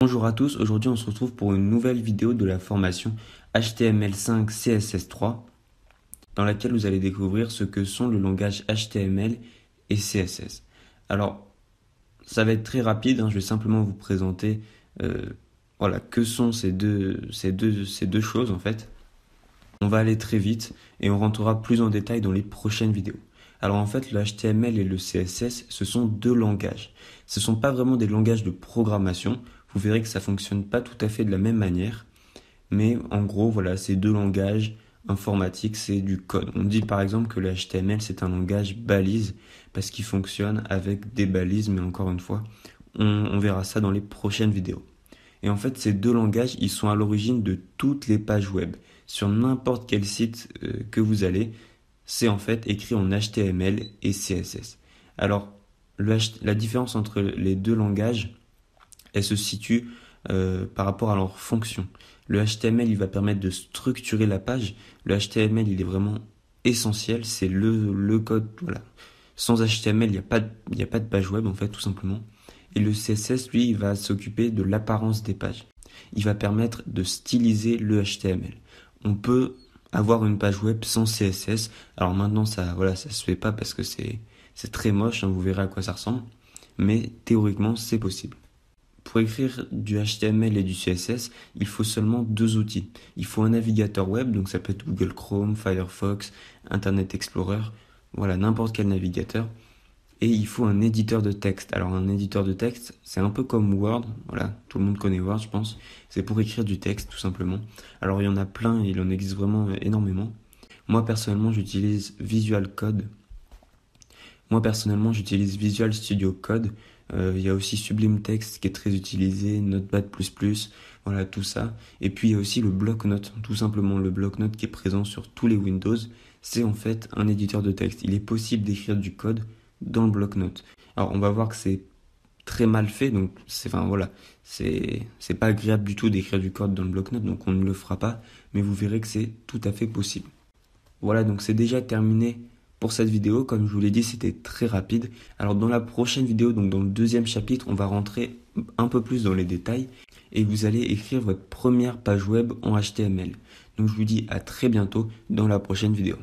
Bonjour à tous, aujourd'hui on se retrouve pour une nouvelle vidéo de la formation HTML5 CSS3 dans laquelle vous allez découvrir ce que sont le langage HTML et CSS. Alors ça va être très rapide, je vais simplement vous présenter que sont ces deux choses en fait. On va aller très vite et on rentrera plus en détail dans les prochaines vidéos. Alors en fait le HTML et le CSS ce sont deux langages. Ce ne sont pas vraiment des langages de programmation. Vous verrez que ça ne fonctionne pas tout à fait de la même manière. Mais en gros, voilà, ces deux langages informatiques, c'est du code. On dit par exemple que le HTML, c'est un langage balise parce qu'il fonctionne avec des balises, mais encore une fois, on verra ça dans les prochaines vidéos. Et en fait, ces deux langages, ils sont à l'origine de toutes les pages web. Sur n'importe quel site que vous allez, c'est en fait écrit en HTML et CSS. Alors, la différence entre les deux langages, elle se situe par rapport à leur fonction. Le HTML, il va permettre de structurer la page. Le HTML, il est vraiment essentiel, c'est le code. Voilà. Sans HTML, il n'y a pas de page web, en fait, tout simplement. Et le CSS, lui, il va s'occuper de l'apparence des pages. Il va permettre de styliser le HTML. On peut avoir une page web sans CSS. Alors maintenant, ça se fait pas parce que c'est très moche, vous verrez à quoi ça ressemble. Mais théoriquement, c'est possible. Pour écrire du HTML et du CSS, il faut seulement deux outils. Il faut un navigateur web, donc ça peut être Google Chrome, Firefox, Internet Explorer, voilà, n'importe quel navigateur. Et il faut un éditeur de texte. Alors un éditeur de texte, c'est un peu comme Word, voilà, tout le monde connaît Word je pense. C'est pour écrire du texte tout simplement. Alors il y en a plein, il en existe vraiment énormément. Moi personnellement j'utilise Visual Studio Code. Il y a aussi Sublime Text qui est très utilisé, Notepad++, voilà tout ça. Et puis il y a aussi le bloc-notes, tout simplement le bloc-notes qui est présent sur tous les Windows. C'est en fait un éditeur de texte. Il est possible d'écrire du code dans le bloc-notes. Alors on va voir que c'est très mal fait, donc c'est pas agréable du tout d'écrire du code dans le bloc-notes, donc on ne le fera pas, mais vous verrez que c'est tout à fait possible. Voilà, donc c'est déjà terminé pour cette vidéo. Comme je vous l'ai dit, c'était très rapide. Alors dans la prochaine vidéo, donc dans le deuxième chapitre, on va rentrer un peu plus dans les détails et vous allez écrire votre première page web en HTML. Donc je vous dis à très bientôt dans la prochaine vidéo.